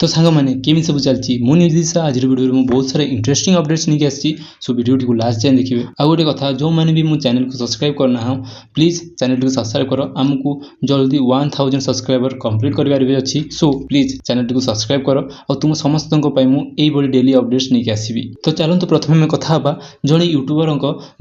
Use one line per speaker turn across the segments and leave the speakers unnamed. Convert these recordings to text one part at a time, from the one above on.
तो सांग मैंने केमी सब चलती मु निर्देश आज वीडियो में बहुत सारा इंटरेस्टिंग अपडेट्स नहीं आसी सो वीडियो को लास्ट जाए देखिए। आ गोटे कथा जो मैंने भी मो चैनल को सब्सक्राइब करना हो प्लीज चैनल को सब्सक्राइब करो आमको जल्दी 1000 सब्सक्राइबर कंप्लीट कर अच्छी सो प्लीज चैनल को सब्सक्राइब करो और तुम समस्त मुझे डेली अपडेट्स नहीं आसबि। तो चलते प्रथम में कथा जड़े यूट्यूबर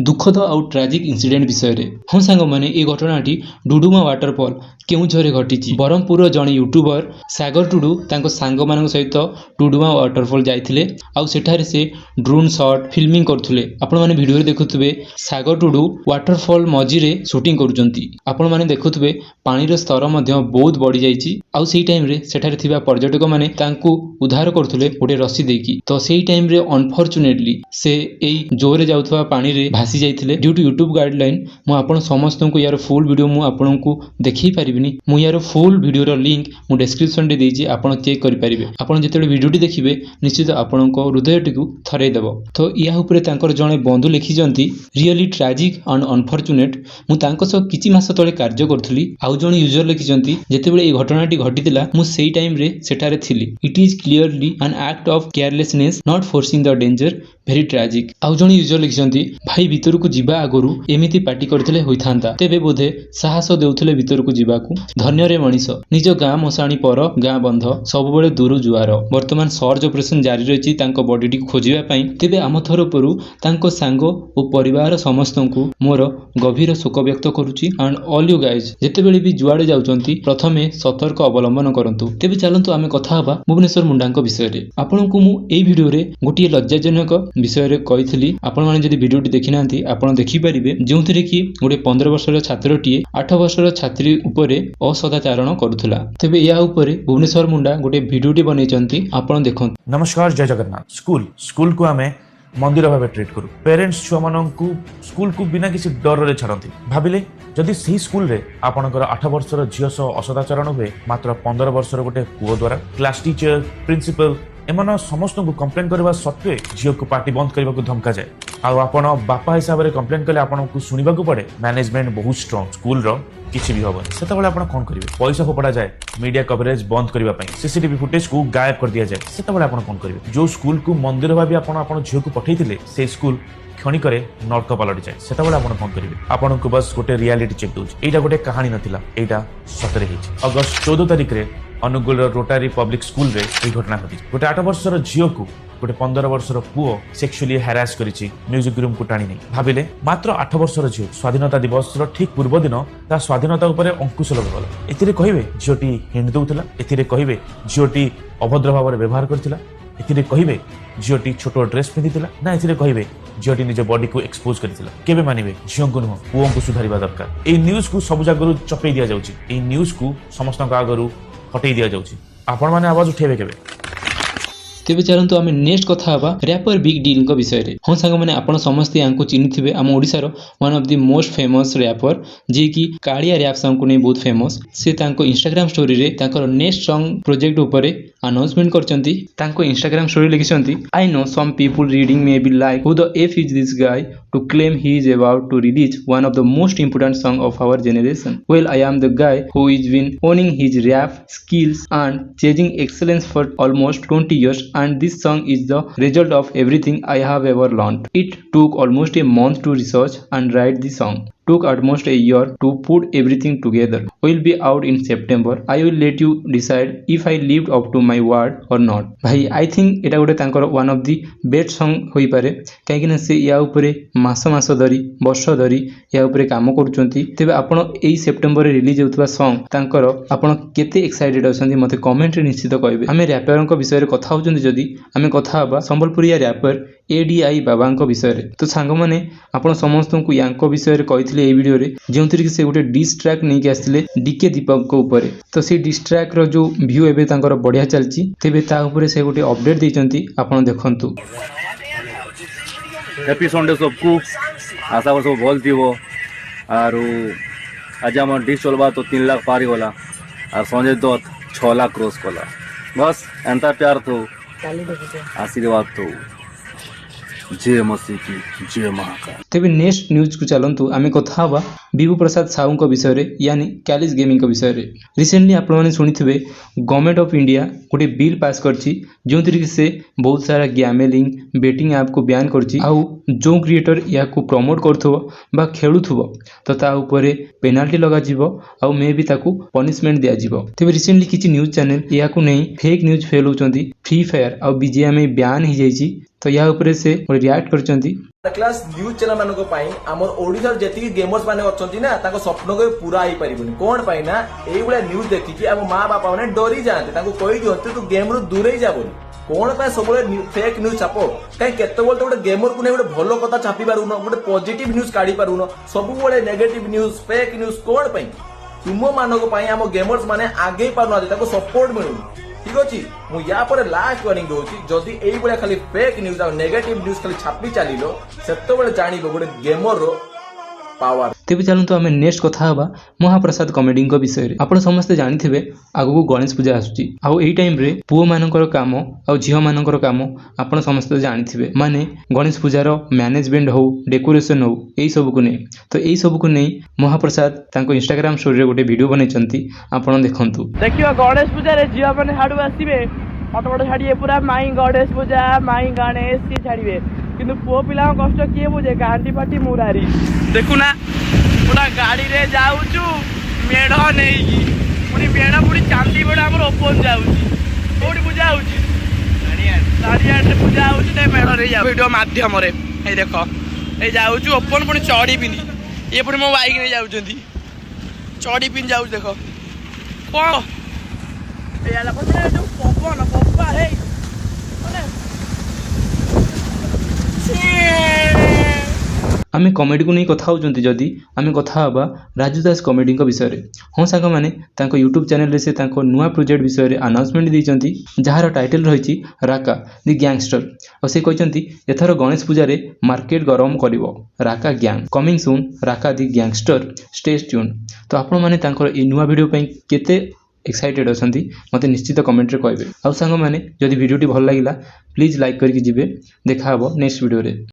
दुखद आउ ट्राजिक इनसीडेंट विषय में। हाँ सांग मैंने ये घटनाटी डुडुमा वाटरफॉल केउझरे घटी ब्रह्मपुर जड़े यूट्यूबर सागर टुडू सांग मान सहित डुडुमा वाटरफॉल जाइए आउ सेठारे से ड्रोन शॉट फिल्मिंग करथुले। आपण माने वीडियो रे देखुथुबे सागर टुडू वाटरफॉल मझिरे शूटिंग करूचंती। आपण माने देखुथुबे पानी रो स्तर मध्य बहुत बढ़ी जाइछि आउ सेही टाइम रे सेठारे थिबा पर्यटक माने तांकू उद्धार करथुले गोटे रस्सी देकी। तो सेही टाइम रे अनफॉर्चुनेटली से एई जोरे जाउथवा पानी रे भासी जाइथिले। ड्यू टू यूट्यूब गाइडलाइन मु आपण समस्त को यार फुल वीडियो मु आपण को देखि परिबिनी। मु यार फुल वीडियो रो लिंक मु डिस्क्रिप्शन रे देछि आपण चेक करि परिबे। आपण जेतेबेले वीडियोटी देखिबे निश्चित आपणक हृदयटी को थरै देबो। तो या उपरे तांकर जणे बंधु लिखिजंती रियली ट्राजिक एंड अनफॉर्चुनेट मु तांको सो किछि मास तळे कार्य करथुली। आउ जणे यूजर लिखिजंती जेतेबेले ए घटनाटी घटितिला मु सेही टाइम रे सेठारे थिली। It is clearly an act of carelessness not forcing the danger very tragic. आउ जणे यूजर लिखिजंती भाई भीतर को जिबा आगरु एमिति पार्टी करथिले होइथांता तेबे बोधे साहस देउथिले भीतर को जिबाकू। धन्य रे मनीष निज गाँ मसाणी पर गाँ बंध सब बड़े दूर जुआर। वर्तमान सर्च ऑपरेशन जारी रही बॉडी खोजा तेबे आम थरपुर सांग और परिवार समस्त को मोर गभीर शोक व्यक्त करुच्ची एंड ऑल यू गाइज जितेबेले भी जुआड़े जाउचंती प्रथमे सतर्क अवलंबन करंतु। तेबे चलंतु आमे कथा हबा भुवनेश्वर मुंडांक विषय रे। आपनकु मु एई भिडियो रे गोटिए लज्जाजनक विषय रे कहिथिली। आपण माने जदि भिडियोटी देखि नांती आपण देखि परिबे जेउथिरे कि गोटे 15 वर्षर छात्रटीए 8 वर्षर छात्री उपरे असदाचरण करुथुला। तेबे या उपरे भुवनेश्वर मुंडा गोटे भिडियोटी बनेचंती आपण देखंतु।
नमस्कार जय जगन्नाथ। स्कूल को आमे मंदिर भाव ट्रीट करू। पेरेंट्स छुआ मान स्कूल को बिना किसी डर रे छाड़ती। भाविले जदि सही स्कूल रे आपनकर 8 वर्षर झील सह असदाचरण हुए मात्र 15 वर्षर गोटे पुओ द्वारा क्लास टीचर प्रिंसिपल एमान समस्त को कंप्लेन करबा सत्वे झील को पार्टी बंद करने को धमका जाए। आपण बापा हिसाब से कंप्लेन कले आपन को सुनिबा को पड़े। मैनेजमेंट बहुत स्ट्रांग स्कूल रो किसी भी हबन सेतबेले आपण कोन करिवे। पैसा फोपड़ा जाए मीडिया कवरेज बंद करबा पई सीसीटीवी फुटेज को गायब कर दिया जाए सेतबेले आपण कोन करिवे। जो स्कूल को मंदिर भाबी आपण झील को पठैथिले से स्कूल क्षणिक नर्क पलटि जाए सेतबेले आपण कोन करिवे। आपण को बस गोटे रियलिटी चेक दोछ। एटा गोटे कहानी नथिला एटा सतरे हिच। अगस्त 14 तारिख रे अनुगुल रोटारी पब्लिक स्कूल रे ए घटना घटी। गोटे 8 वर्षर झील को गोटे 15 वर्षर पुओ सेक्सुअली हैरास करिछि म्यूजिक रूम को टाणी नहीं। भाविले मात्र 8 वर्षर झील स्वाधीनता दिवस ठीक पूर्व दिन ता स्वाधीनता उपरे अंकुश लगल। एथिरे कहिबे झीलटी हिंट दउथला। एथिरे कहिबे झीलटी अभद्र भाव व्यवहार करथिला। एथिरे कहिबे झीलटी छोट ड्रेस पिंधिथिला ना एथिरे कहिबे झीलटी निज बॉडी को एक्सपोज करथिला। केबे मानिबे झील को नुह पुओ को सुधारिबा दरकार। ए न्यूज को सब जगह चपे दिया जाउछि। ए न्यूज को समस्त आगरु हटै दिया जाउछि। आपण माने आवाज उठेबे केबे।
तेबे चलंतु आमे नेक्स्ट कथा हबा रैपर बिग डील को विषय रे। हाँ सांग माने आपण समस्त यांको चिन्हिथिबे आम ओडिसार one of the most famous rapper जे कि कालिया रैप सॉन्ग को नै बहुत फेमस। से तांको इंस्टाग्राम स्टोरी रे तांकर नेक्स्ट सॉन्ग प्रोजेक्ट ऊपर अनाउंसमेंट करचंती। तांको इंस्टाग्राम स्टोरी लिखिसंती I know some people reading may be like who the F is this guy to claim he is about to release one of the most important song of our generation. Well I am the guy who is been owning his rap skills and chasing excellence for almost 20 years and this song is the result of everything I have ever learned. It took almost a month to research and write the song. Took almost a year to put everything together. Will be out in September. I will let you decide if I lived up to my word or not. भाई I think एटा गोटे तांकर one of the best song होई पारे काहेकि ना से या ऊपर मास धरी वर्ष धरी या ऊपर काम करूचंती। तेबे आपण एई सेप्टेम्बर रे रिलीज होतबा सॉन्ग तांकर आपण केते एक्साइटेड अछंती मते कमेंट रे निश्चित कहबे। आमे रैपरन विषय रे कथा होचंती जदी आमे कथा हबा संबलपुरिया रैपर एडीआई बाबांको विषय रे। तो सांग माने आपण समस्त को यांको विषय रे कहिथिले ए वीडियो रे जेउथिरे कि से गोटे डिस ट्रैक नै के आस्थिले डीके दीपक को ऊपर। तो से डिस ट्रैक रो जो व्यू एबे तांकर बढ़िया चलची तेबे ता ऊपर से गोटे अपडेट दैचंती आपण देखंतु।
हैप्पी संडे सबको आशा कर सब भल थिबो आरो आज हमर डिस चलबा तो 3 लाख पार गला आ संजय दत्त 6 लाख क्रॉस कला। बस एंता प्यार तो आशीर्वाद तो जय मसीह की जय महाकाल।
तेज नेक्स्ट न्यूज को चलतु आम कथा हवा विभू प्रसाद साहू विषय रे यानी कैलिस गेमिंग विषय रे। रिसेंटली आप शुणिथे गवर्नमेंट ऑफ इंडिया गोटे बिल पास करछि जो थी से बहुत सारा गैमलिंग बेटिंग ऐप को बैन करछि आउ जो क्रिएटर या प्रमोट करुथबो बा खेलुथबो तो ता ऊपर पेनाल्टी लगा जिवो आउ मे भी ताकू पनिशमेंट दिया जिवो। तेज रिसेंटली किछि न्यूज चैनल या नहीं फेक न्यूज फैलाउछंती फ्री फायर आउ बीजीएमआई बैन हो जाइछि तो या ऊपर से रिएक्ट करछंती।
क्लास न्यूज चैनल मानक पई हमर ओडिसा जेतिकी गेमर्स माने अछंती ना ताको स्वप्न को पूरा आइ परिबनी कोन पई ना एई बळे न्यूज देखि कि हम मां बापा माने डरी जाते ताको कहि दियंते तू गेम रु दूर ही जाबोनी कोन पई सब बळे फेक न्यूज छापो काई केते बोलते गोटे गेमर को ने गोटे भलो कथा छापी पारुनो गोटे पॉजिटिव न्यूज काढी पारुनो सब बळे नेगेटिव न्यूज फेक न्यूज कोन पई तुम मानक पई हम गेमर्स माने आगे पारुना ताको सपोर्ट मिलुनी ठीक अच्छे मुझे लास्ट वार्निंग दूसरी जदि यही खाली फेक न्यूज और नेगेटिव न्यूज खाली छापी चलो से जान गोटे गेमर पावर।
तेज चलतु आम नेक्स्ट कथा हवा महाप्रसाद कमेडी विषय में। आप समस्ते जानी आगू गणेश पूजा आसूची आउ एई टाइम रे पुओ मानकर काम आउ झियो मानकर काम आप समस्ते जानी माने गणेश पूजार मैनेजमेंट हो डेकोरेशन हो यही सब को नहीं तो यही सब को नहीं महाप्रसाद तांको इंस्टाग्राम स्टोरी रे गोटे वीडियो बनैछंती आपण देखंतु।
देखियो गणेश पूजा रे झियो माने हाडू आसीबे फटोफट छाड़िए पूरा माई गणेश पूजा माई गणेश सी छाड़िए किंतु पुओ पिला कष्ट किए बुझे कांटी पाटी मुरारी देखुना पूरा गाड़ी रे जाऊचु मेढ़ नहीं पुणी मेढ़ पुणी चांदी मेढ़ आम ओपन जाऊँगी कौटी पूजा होची साड़ियाटे पूजा होची मेढ़ रे वीडियो माध्यम ये देख ये जाऊँ ओपन पुणी चढ़ी पिनी ये पुणी मो बाइक नहीं जाऊँगी चढ़ी पिन जाऊँ देख कौन जो पवन पप्पा है
आमे कॉमेडी को नहीं कथा होचंती जदि आमे कथा हबा राजू दास कॉमेडी विषय रे। हाँ साग माने तांको यूट्यूब चैनल रे से तांको नुआ प्रोजेक्ट विषय रे अनाउंसमेंट दैचंती जहार टाइटल रहिछि राका दी गैंगस्टर और से कहचंती एथर गणेश पूजा रे मार्केट गरम करिवो राका गैंग कमिंग सून राका दी गैंगस्टर स्टे ट्यून। तो आपण माने तांको ए नुआ वीडियो पई केते एक्साइटेड अछंती मते निश्चित कमेंट रे कहबे। आउ साग माने जदि वीडियोटी भल लागिला प्लीज लाइक करके जिबे। देखा हबो नेक्स्ट वीडियो रे।